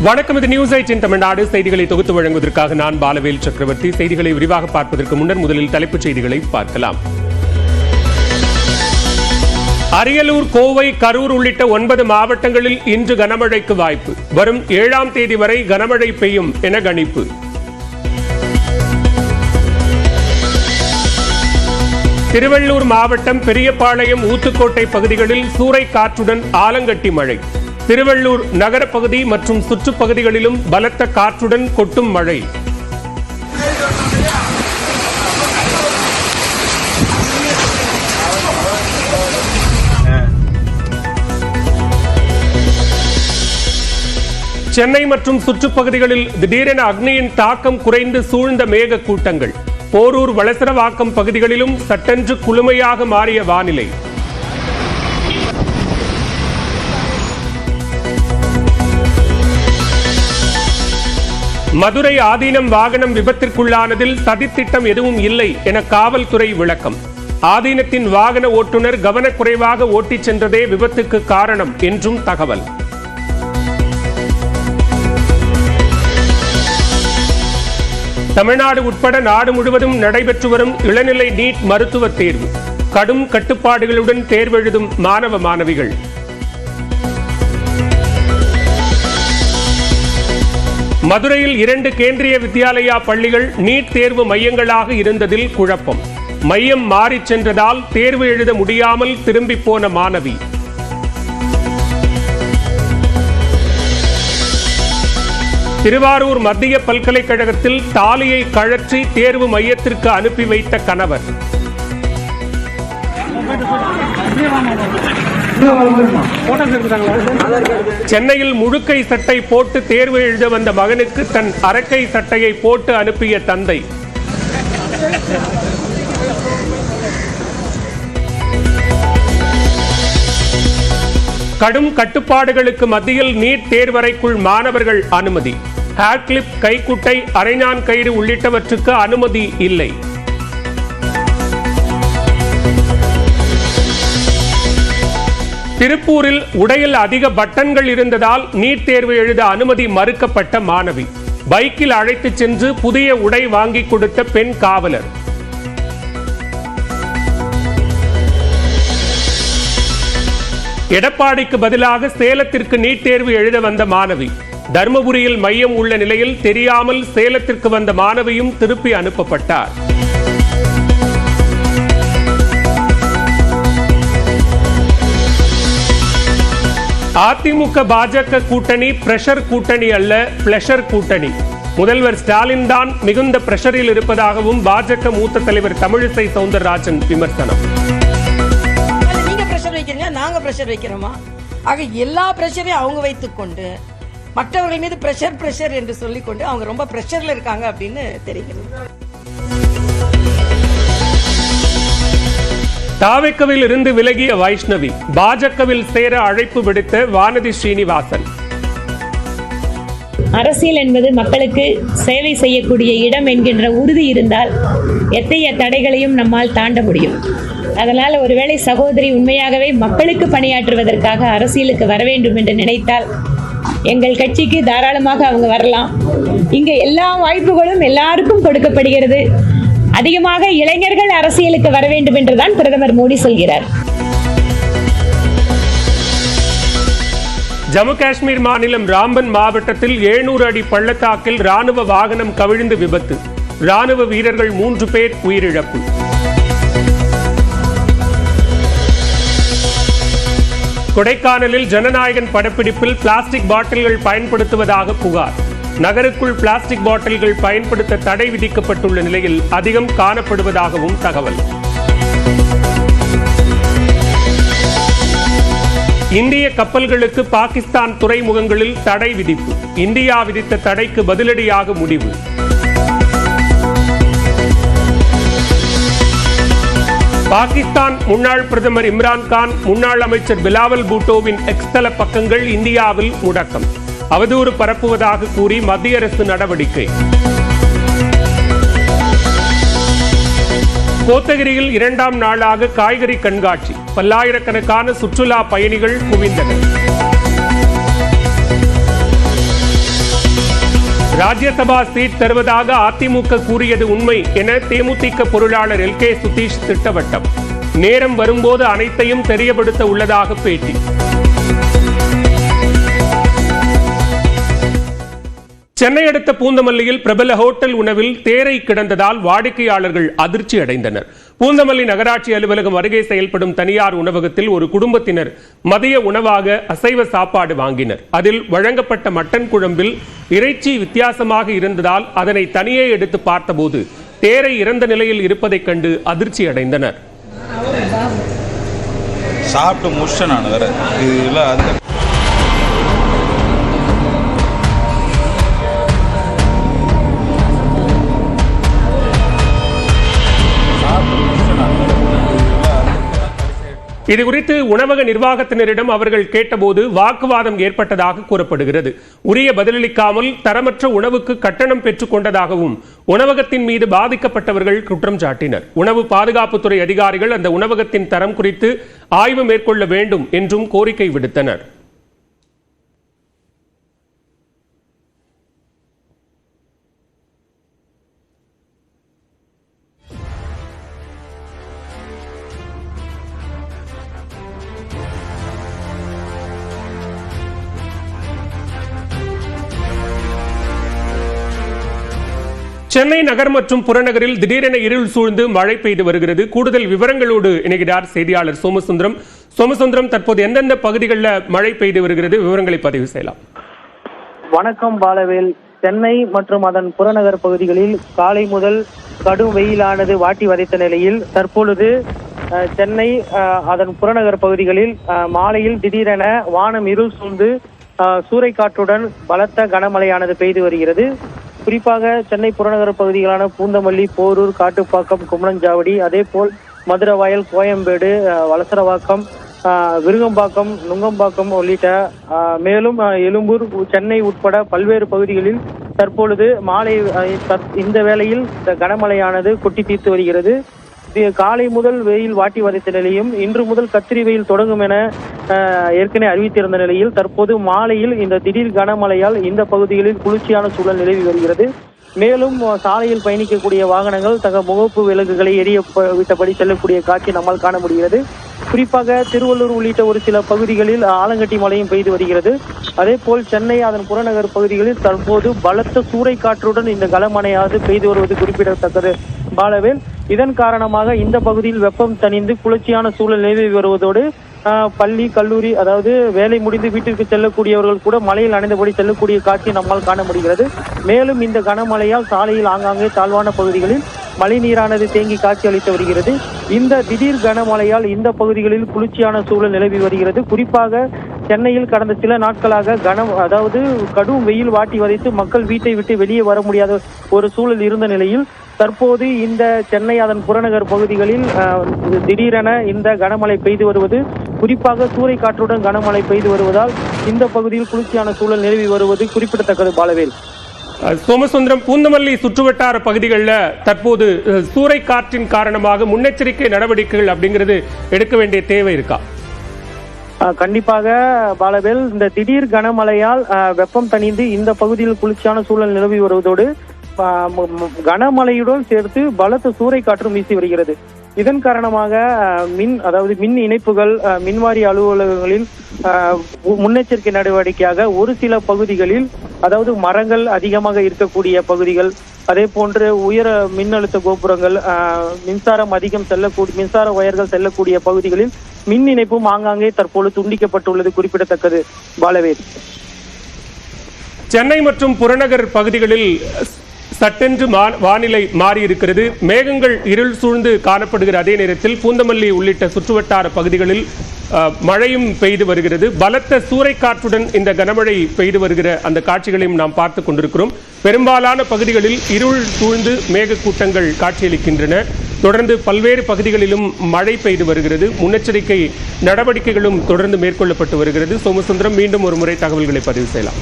வணக்கம். இது நியூஸ் 18 தமிழ்நாடு. செய்திகளை தொகுத்து வழங்குவதற்காக நான் பாலவேல் சக்கரவர்த்தி. செய்திகளை விரிவாக பார்ப்பதற்கு முன்னர் முதலில் தலைப்புச் செய்திகளை பார்க்கலாம். அரியலூர், கோவை, கரூர் உள்ளிட்ட 9 மாவட்டங்களில் இன்று கனமழைக்கு வாய்ப்பு. வரும் 7ஆம் தேதி வரை கனமழை பெய்யும் என கணிப்பு. திருவள்ளூர் மாவட்டம் பெரியபாளையம், ஊத்துக்கோட்டை பகுதிகளில் சூறை காற்றுடன் ஆலங்கட்டி மழை. திருவள்ளூர் நகரப்பகுதி மற்றும் சுற்றுப்பகுதிகளிலும் பலத்த காற்றுடன் கொட்டும் மழை. சென்னை மற்றும் சுற்றுப்பகுதிகளில் திடீரென அக்னியின் தாக்கம் குறைந்து சூழ்ந்த மேக கூட்டங்கள். போரூர், வளசரவாக்கம் பகுதிகளிலும் சட்டென்று குளுமையாக மாறிய வானிலை. மதுரை ஆதீனம் வாகனம் விபத்திற்குள்ளானதில் சதித்திட்டம் எதுவும் இல்லை என காவல்துறை விளக்கம். ஆதீனத்தின் வாகன ஓட்டுநர் கவனக்குறைவாக ஓட்டிச் சென்றதே விபத்துக்கு காரணம் என்றும் தகவல். தமிழ்நாடு உட்பட நாடு முழுவதும் நடைபெற்று வரும் இளநிலை நீட் மருத்துவ தேர்வு. கடும் கட்டுப்பாடுகளுடன் தேர்வெழுதும் மாணவ மாணவிகள். மதுரையில் 2 கேந்திரிய வித்யாலயா பள்ளிகள் நீட் தேர்வு மையங்களாக இருந்ததில் குழப்பம். மையம் மாறிச் சென்றதால் தேர்வு எழுத முடியாமல் திரும்பி போன மாணவி. திருவாரூர் மத்திய பல்கலைக்கழகத்தில் தாலியை கழற்றி தேர்வு மையத்திற்கு அனுப்பி வைத்த கணவர். சென்னையில் முழுக்கை சட்டை போட்டு தேர்வு எழுத வந்த மகனுக்கு தன் அரக்கை சட்டையை போட்டு அனுப்பிய தந்தை. கடும் கட்டுப்பாடுகளுக்கு மத்தியில் நீட் தேர்வறைக்குள் மாணவர்கள் அனுமதி. ஹேர் கிளிப், கைக்குட்டை, அரைஞான் கயிறு உள்ளிட்டவற்றுக்கு அனுமதி இல்லை. திருப்பூரில் உடையில் அதிக பட்டன்கள் இருந்ததால் நீட் தேர்வு எழுத அனுமதி மறுக்கப்பட்ட மாணவி. பைக்கில் அழைத்துச் சென்று புதிய உடை வாங்கி கொடுத்த பெண் காவலர். எடப்பாடிக்கு பதிலாக சேலத்திற்கு நீட் தேர்வு எழுத வந்த மாணவி. தர்மபுரியில் மையம் உள்ள நிலையில் தெரியாமல் சேலத்திற்கு வந்த மாணவியும் திருப்பி அனுப்பப்பட்டார். அதிமுக பாஜக கூட்டணி பிரஷர் கூட்டணி அல்ல, பிளஷர் கூட்டணி. முதல்வர் ஸ்டாலின் தான் மிகுந்த பிரஷரில் இருப்பதாகவும் பாஜக மூத்த தலைவர் தமிழிசை சவுந்தரராஜன் விமர்சனம். நீங்க பிரஷர் வைக்கிறீங்க, நாங்க பிரஷர் வைக்கிறோமா? ஆக எல்லா பிரஷரையும் அவங்க வைத்துக்கொண்டு மற்றவர்கள் மீது பிரஷர் என்று சொல்லிக்கொண்டு அவங்க ரொம்ப பிரஷர்ல இருக்காங்க அப்படின்னு தெரிகிறது. தாவேக்கவில் இருந்து விலகிய வைஷ்ணவி பாஜகவில் சேர அழைப்பு விடுத்த வானதி ஸ்ரீனிவாசன். அரசியல் என்பது மக்களுக்கு சேவை செய்யக்கூடிய இடம் என்கின்ற உறுதி இருந்தால் எத்தகைய தடைகளையும் நம்மால் தாண்ட முடியும். அதனால் ஒருவேளை சகோதரி உண்மையாகவே மக்களுக்கு பணியாற்றுவதற்காக அரசியலுக்கு வர வேண்டும் என்று நினைத்தால் எங்கள் கட்சிக்கு தாராளமாக அவங்க வரலாம். இங்கே எல்லா வாய்ப்புகளும் எல்லாருக்கும் கொடுக்கப்படுகிறது. அதிகமாக இளைஞர்கள் அரசியலுக்கு வர வேண்டும் என்றுதான் பிரதமர் மோடி சொல்கிறார். ஜம்மு காஷ்மீர் மாநிலம் ராம்பன் மாவட்டத்தில் 700 அடி பள்ளத்தாக்கில் ராணுவ வாகனம் கவிழ்ந்து விபத்து. ராணுவ வீரர்கள் 3 பேர் உயிரிழப்பு. கொடைக்கானலில் ஜனநாயகன் படப்பிடிப்பில் பிளாஸ்டிக் பாட்டில்கள் பயன்படுத்துவதாக புகார். நகருக்குள் பிளாஸ்டிக் பாட்டில்கள் பயன்படுத்த தடை விதிக்கப்பட்டுள்ள நிலையில் அதிகம் காணப்படுவதாகவும் தகவல். இந்திய கப்பல்களுக்கு பாகிஸ்தான் துறைமுகங்களில் தடை விதிப்பு. இந்தியா விதித்த தடைக்கு பதிலடியாக முடிவு. பாகிஸ்தான் முன்னாள் பிரதமர் இம்ரான்கான், முன்னாள் அமைச்சர் பிலாவல் பூட்டோவின் எக்ஸ்தல பக்கங்கள் இந்தியாவில் முடக்கம். அவதூறு பரப்புவதாக கூறி மத்திய அரசு நடவடிக்கை. கோத்தகிரியில் 2ஆம் நாளாக காய்கறி கண்காட்சி. பல்லாயிரக்கணக்கான சுற்றுலா பயணிகள் குவிந்தனர். ராஜ்யசபா சீட் தருவதாக அதிமுக கூறியது உண்மை என தேமுதிக பொருளாளர் LK சுதீஷ் திட்டவட்டம். நேரம் வரும்போது அனைத்தையும் தெரியப்படுத்த உள்ளதாக பேட்டி. சென்னை அடுத்த பூந்தமல்லியில் பிரபல ஹோட்டல் உணவில் தேரை கிடந்ததால் வாடிக்கையாளர்கள் அதிர்ச்சி அடைந்தனர். பூந்தமல்லி நகராட்சி அலுவலகம் அருகே செயல்படும் தனியார் உணவகத்தில் ஒரு குடும்பத்தினர் மதிய உணவாக அசைவ சாப்பாடு வாங்கினர். அதில் வழங்கப்பட்ட மட்டன் குழம்பில் இறைச்சி வித்தியாசமாக இருந்ததால் அதனை தனியே எடுத்து பார்த்தபோது தேரை இறந்த நிலையில் இருப்பதைக் கண்டு அதிர்ச்சி அடைந்தனர். சாப்பிட்டு முடிச்சேன் நான் வேற இது இதுகுறித்து உணவக நிர்வாகத்தினரிடம் அவர்கள் கேட்டபோது வாக்குவாதம் ஏற்பட்டதாக கூறப்படுகிறது. உரிய பதிலளிக்காமல் தரமற்ற உணவுக்கு கட்டணம் பெற்றுக் கொண்டதாகவும் உணவகத்தின் மீது பாதிக்கப்பட்டவர்கள் குற்றம் சாட்டினர். உணவு பாதுகாப்புத்துறை அதிகாரிகள் அந்த உணவகத்தின் தரம் குறித்து ஆய்வு மேற்கொள்ள வேண்டும் என்றும் கோரிக்கை விடுத்தனர். சென்னை நகர் மற்றும் புறநகரில் திடீரென இருள் சூழ்ந்து மழை பெய்து வருகிறது. கூடுதல் விவரங்களோடு இணைகிறார் செய்தியாளர் சோமசுந்தரம். சோமசுந்தரம், தற்போது எந்தெந்த பகுதிகளில் மழை பெய்து வருகிறது, விவரங்களை பதிவு செய்யலாம். வணக்கம் பாலவேல். சென்னை மற்றும் அதன் புறநகர் பகுதிகளில் காலை முதல் கடும் வெயிலானது வாட்டி வதைத்த நிலையில் தற்பொழுது சென்னை அதன் புறநகர் பகுதிகளில் மாலையில் திடீரென வானம் இருள் சூழ்ந்து சூறைக்காற்றுடன் பலத்த கனமழையானது பெய்து வருகிறது. குறிப்பாக சென்னை புறநகர் பகுதிகளான பூந்தமல்லி, போரூர், காட்டுப்பாக்கம், கும்மணஞ்சாவடி, அதே போல் மதுரவாயல், கோயம்பேடு, வலசரவாக்கம், விருகம்பாக்கம், நுங்கம்பாக்கம் உள்ளிட்ட மேலும் எழும்பூர், சென்னை உட்பட பல்வேறு பகுதிகளில் தற்பொழுது மாலை இந்த வேளையில் கனமழையானது கொட்டி தீர்த்து வருகிறது. காலை முதல் வெயில் வாட்டி வதைத்த நிலையும் இன்று முதல் கத்திரி வெயில் தொடங்கும் என ஏற்கனவே அறிவித்திருந்த நிலையில் தற்போது மாலையில் இந்த திடீர் கனமழையால் இந்த பகுதிகளில் குளிர்ச்சியான சூழல் நிலவி வருகிறது. மேலும் சாலையில் பயணிக்கக்கூடிய வாகனங்கள் தங்க முகப்பு விலங்குகளை எரிய விட்டபடி செல்லக்கூடிய காட்சி நம்மால் காண முடிகிறது. குறிப்பாக திருவள்ளூர் உள்ளிட்ட ஒரு சில பகுதிகளில் ஆலங்கட்டி மழையும் பெய்து வருகிறது. அதே போல் சென்னை அதன் புறநகர் பகுதிகளில் தற்போது பலத்த சூறைக்காற்றுடன் இந்த கனமழையானது பெய்து வருவது குறிப்பிடத்தக்கது பாலவேல். இதன் காரணமாக இந்த பகுதியில் வெப்பம் தணிந்து குளிர்ச்சியான சூழல் நிலவி வருவதோடு பள்ளி, கல்லூரி, அதாவது வேலை முடிந்து வீட்டிற்கு செல்லக்கூடியவர்கள் கூட மழையில் நனைந்தபடி செல்லக்கூடிய காட்சி நம்மால் காண முடிகிறது. மேலும் இந்த கனமழையால் சாலையில் ஆங்காங்கே தாழ்வான பகுதிகளில் மழை நீரானது தேங்கி காட்சி அளித்து வருகிறது. இந்த திடீர் கனமழையால் இந்த பகுதிகளில் குளிர்ச்சியான சூழல் நிலவி வருகிறது. குறிப்பாக சென்னையில் கடந்த சில நாட்களாக அதாவது கடும் வெயில் வாட்டி வதைத்து மக்கள் வீட்டை விட்டு வெளியே வர முடியாத ஒரு சூழல் இருந்த நிலையில் தற்போது இந்த சென்னை அதன் புறநகர் பகுதிகளில் திடீரென இந்த கனமழை பெய்து வருவது, குறிப்பாக சூறைக்காற்றுடன் கனமழை பெய்து வருவதால் இந்த பகுதியில் குளிர்ச்சியான சூழல் நிலவி வருவது குறிப்பிடத்தக்கது பாலவேல். சோமசுந்தரம், பூந்தமல்லி சுற்றுவட்டார பகுதிகளில் தற்போது சூறைக்காற்றின் காரணமாக முன்னெச்சரிக்கை நடவடிக்கைகள் அப்படிங்கிறது எடுக்க வேண்டிய தேவை இருக்கா? கண்டிப்பாக பாலவேல். இந்த திடீர் கனமழையால் வெப்பம் தணிந்து இந்த பகுதியில் குளிர்ச்சியான சூழல் நிலவி வருவதோடு கனமழையுடன் சேர்த்து பலத்த சூறைக்காற்றும் வீசி வருகிறது. இதன் காரணமாக மின் இணைப்புகள், மின்வாரிய அலுவலகங்களில் முன்னெச்சரிக்கை நடவடிக்கையாக ஒரு சில பகுதிகளில், அதாவது மரங்கள் அதிகமாக இருக்கக்கூடிய பகுதிகள், அதே போன்று உயர மின்னழுத்த கோபுரங்கள், மின்சாரம் அதிகம் மின்சார வயர்கள் செல்லக்கூடிய பகுதிகளில் மின் இணைப்பும் ஆங்காங்கே தற்போது துண்டிக்கப்பட்டுள்ளது குறிப்பிடத்தக்கது பாலவேல். சென்னை மற்றும் புறநகர் பகுதிகளில் சட்டென்று வானிலை மாறியிருக்கிறது. மேகங்கள் இருள் சூழ்ந்து காணப்படுகிற அதே நேரத்தில் பூந்தமல்லி உள்ளிட்ட சுற்றுவட்டார பகுதிகளில் மழையும் பெய்து வருகிறது. பலத்த சூறைக்காற்றுடன் இந்த கனமழை பெய்து வருகிற அந்த காட்சிகளையும் நாம் பார்த்து கொண்டிருக்கிறோம். பெரும்பாலான பகுதிகளில் இருள் சூழ்ந்து மேகக்கூட்டங்கள் காட்சியளிக்கின்றன. தொடர்ந்து பல்வேறு பகுதிகளிலும் மழை பெய்து வருகிறது. முன்னெச்சரிக்கை நடவடிக்கைகளும் தொடர்ந்து மேற்கொள்ளப்பட்டு வருகிறது. சோமசுந்தரம், மீண்டும் ஒரு முறை தகவல்களை பதிவு செய்யலாம்.